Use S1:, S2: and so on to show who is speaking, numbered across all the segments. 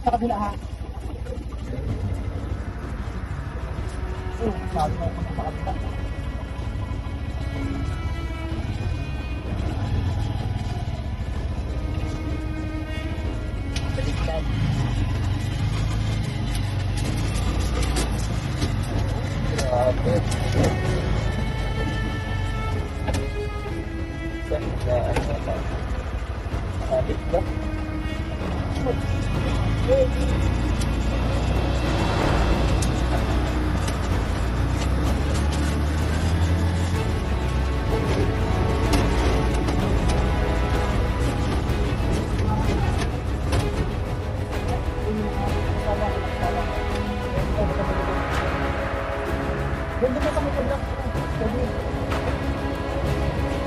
S1: Sa kabila ha. Sabi mo kung sa kabila. Grabe. Sabit ba?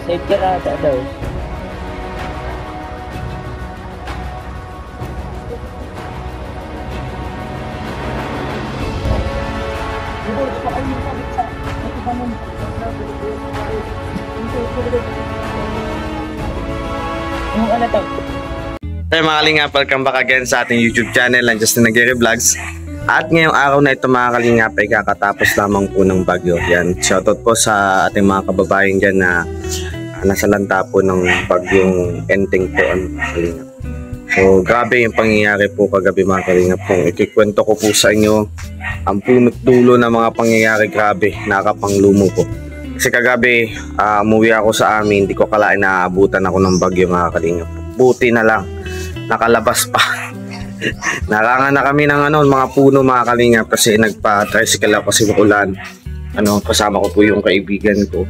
S2: Save ka na daw.
S1: Yung ano to?
S3: Hey mga kalingap, welcome back again sa ating YouTube channel, ang Justin Aguirre Vlogs. At ngayong araw na ito mga kalingap ay kakatapos lamang po ng bagyo. Yan, shoutout po sa ating mga kababayan dyan na nasa lanta po ng bagyong Enteng po mga kalingap. So grabe yung pangyayari po kagabi mga kalingap. Kung ikikwento ko po sa inyo ang punot dulo ng mga pangyayari, grabe, nakapanglumo po. Kasi kagabi umuwi ako sa amin, hindi ko kalain na aabutan ako ng bagyo mga kalingap. Buti na lang, nakalabas pa. Nakanga na kami ng mga puno mga kalingap kasi nagpa-tricycle ako kasi ulan. Kasama ko po yung kaibigan ko.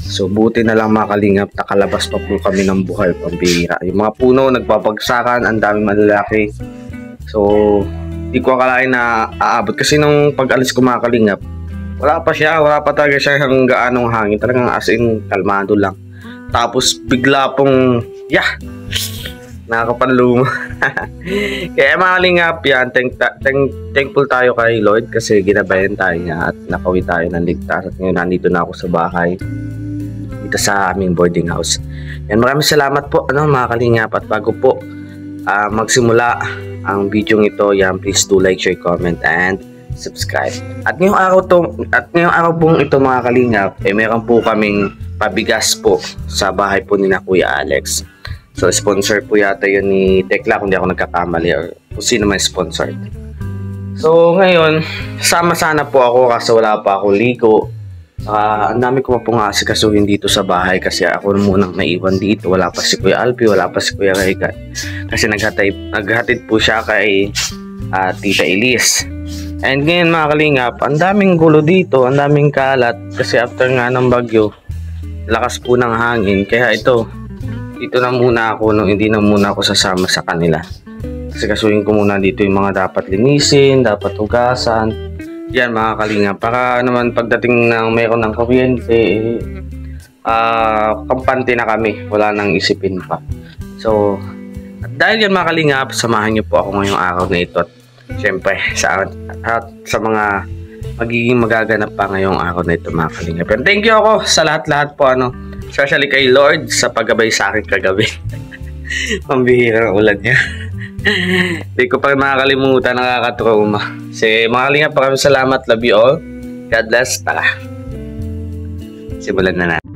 S3: So buti na lang mga kalingap, nakalabas pa po kami ng buhay, pambihira. Yung mga puno nagpapagsakan, ang daming malalaki. So hindi ko akalain na aabot kasi nung pag-alis ko mga kalingap, wala pa talaga siya hanggang gaanong hangin, talagang as in kalmado lang. Tapos bigla pong nakakapanlumo. Kaya mga kalingap, yan, thankful tayo kay Lord kasi ginabayan tayo niya at nakawi tayo ng ligtas. At ngayon nandito na ako sa bahay, dito sa aming boarding house. Yan, maraming salamat po mga kalingap. At bago po magsimula ang video ito, yan, please do like, share, comment, and subscribe. At ngayong araw pong ito mga kalingap, meron po kaming pabigas po sa bahay po ni na Kuya Alex. So sponsor po yata yun ni Tekla kung di ako nagkakamali, or kung sino man sponsor. So ngayon, sama sana po ako kasi wala pa akong ligo. Ang dami ko pa pong asikasuhin dito sa bahay kasi ako munang naiwan dito. Wala pa si Kuya Alpi, wala pa si Kuya Regan. Kasi naghatid po siya kay Tita Elise. And ngayon mga kalingap, ang daming gulo dito, ang daming kalat kasi after nga ng bagyo, lakas po ng hangin. Kaya dito na muna ako, hindi na muna ako sasama sa kanila. Kasi kasuhin ko muna dito yung mga dapat linisin, dapat hugasan. Yan mga kalingap, para naman pagdating ng mayroon ng kuryente, kampante na kami, wala nang isipin pa. So, dahil yan mga kalingap, samahan niyo po ako ngayong araw na ito. At syempre, sa mga magiging magaganap pa ngayong araw na ito mga kalingap. And thank you ako sa lahat-lahat po, especially kay Lord sa paggabay sa akin kagabi. Pambihira ang ulan niya. Hindi ko pa makakalimutan, nakakatrauma. Kasi mga kalingap, maraming salamat, love you all. God bless, tara. Simulan na natin.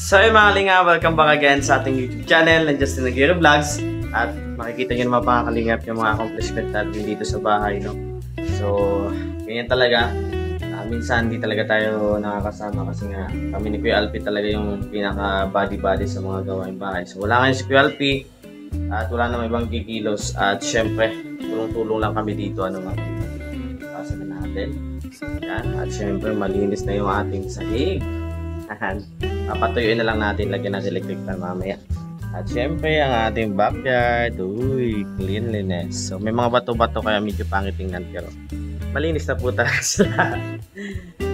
S3: So yung mga kalinga, welcome back again sa ating YouTube channel ng Justin Aguirre Vlogs. At makikita nyo naman mga kalingap yung mga accomplishment natin dito sa bahay, no? So, ganyan talaga. Minsan hindi talaga tayo nakakasama kasi nga kami ni Kuya Alpi talaga yung pinaka body sa mga gawain bahay. So wala ngayon si Kuya Alpi at wala namang ibang kikilos at syempre tulong-tulong lang kami dito mga kasi na natin. Yan. At syempre malinis na yung ating sahig. Papatuyuin na lang natin, lagyan natin electric fan mamaya. At syempre ang ating backyard, cleanliness. So may mga bato-bato kaya medyo pangit tingnan pero malinis na po talaga sila.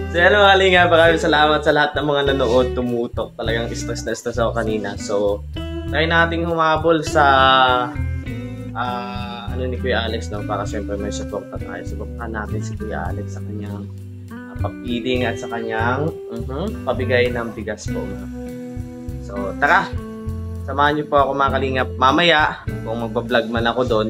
S3: So yan mga kalinga, maraming salamat sa lahat ng mga nanood, tumutok. Talagang stress na stress ako kanina. So try nating humabol sa ni Kuya Alex, no? Para syempre may support tayo. Supportan natin si Kuya Alex sa kanyang papiling at sa kanyang pabigay ng bigas po. So tara, samahan niyo po ako mga kalingap mamaya kung magbablog man ako doon.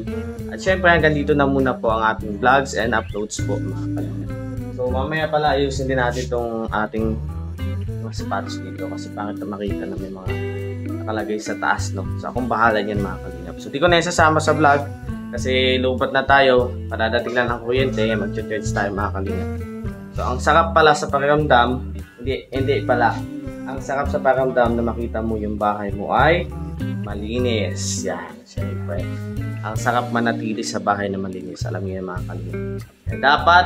S3: At syempre hanggang dito na muna po ang ating vlogs and uploads po mga kalingap. So mamaya pala ayusin din natin itong ating mga sapatos dito kasi pangit na makita na may mga nakalagay sa taas, no? So akong bahala niyan mga kalingap. So di ko na isasama sa vlog kasi lupat na tayo, padadating lang ang kuryente, mag-charge tayo mga kalingap. So ang sarap pala sa pakiramdam, hindi pala. Ang sarap sa pakiramdam na makita mo yung bahay mo ay malinis. Yan, syempre. Ang sarap manatili sa bahay na malinis. Alam niyo yung mga kalingap. Eh, dapat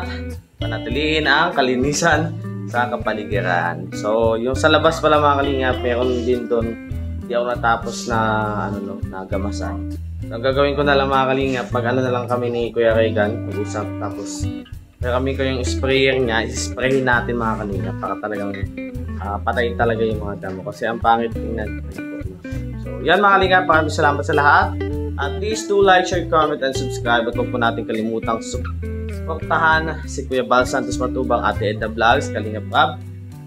S3: panatiliin ang kalinisan sa kapaligiran. So, yung sa labas pala mga kalingap, meron din doon. Hindi ako natapos na nagamasan. So, ang gagawin ko na lang mga kalingap, na lang kami ni Kuya Regan, mag-usap. Tapos, kami ko yung sprayer niya, isprayin natin mga kalingap para talagang patayin talaga yung mga damo kasi ang pangit tingnan. So, yan mga kalingap, maraming salamat sa lahat. At please do like, share, comment, and subscribe. At huwag po natin kalimutang suportahan si Kuya Bal Santos Matubang, Ate Edna Vlogs, Kalingap Rab.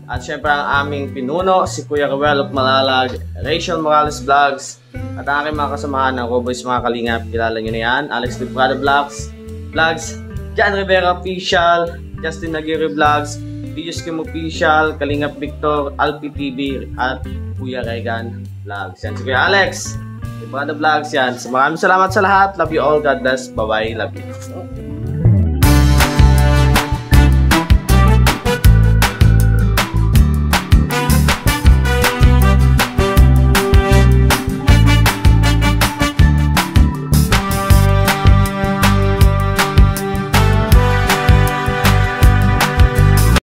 S3: At syempre ang aming pinuno, si Kuya Ruel of Malalag, Rachel Morales Vlogs. At ang aking mga kasamahan ng Roboys mga kalingap, kilala nyo na yan, Alex Librada Vlogs, Jan Rivera Official, Justin Aguirre Vlogs, Videos Kim Official, Kalingap Victor, Alpi TV, at Kuya Regan Vlogs. Yan si Kuya Alex, Librada Vlogs yan. So, maraming salamat sa lahat. Love you all. God bless. Bye-bye. Love you.